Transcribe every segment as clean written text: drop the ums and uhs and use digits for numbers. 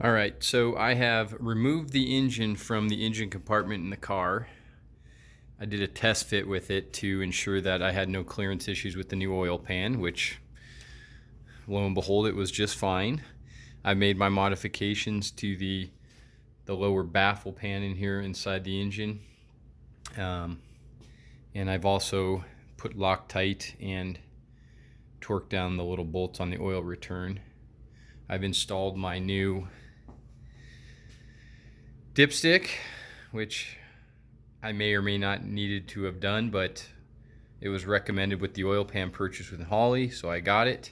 All right, so I have removed the engine from the engine compartment in the car. I did a test fit with it to ensure that I had no clearance issues with the new oil pan, which lo and behold, it was just fine. I made my modifications to the lower baffle pan in here inside the engine. And I've also put Loctite and torqued down the little bolts on the oil return. I've installed my new dipstick, which I may or may not needed to have done, but it was recommended with the oil pan purchase with Holley, so I got it.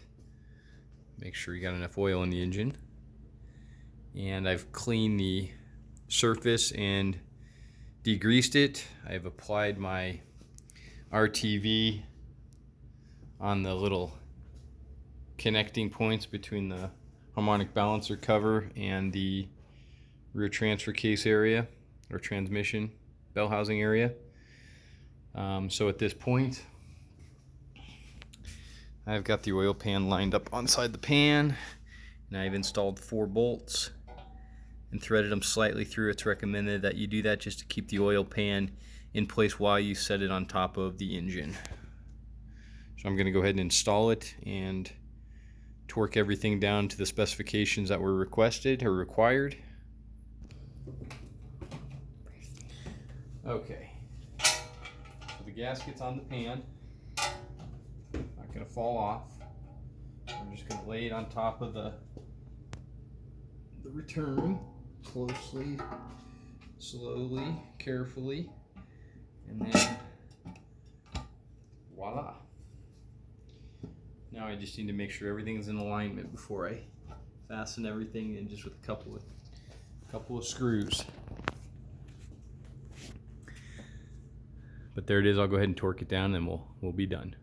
Make sure you got enough oil in the engine. And I've cleaned the surface and degreased it. I've applied my RTV on the little connecting points between the harmonic balancer cover and the rear transfer case area or transmission bell housing area. So at this point, I've got the oil pan lined up inside the pan, and I've installed 4 bolts and threaded them slightly through. It's recommended that you do that just to keep the oil pan in place while you set it on top of the engine. So I'm going to go ahead and install it and torque everything down to the specifications that were requested or required. Okay, so the gasket's on the pan, not going to fall off. I'm just going to lay it on top of the return closely, slowly, carefully, and then voila. Now I just need to make sure everything's in alignment before I fasten everything in, just with a couple of screws. But there it is. I'll go ahead and torque it down and we'll be done.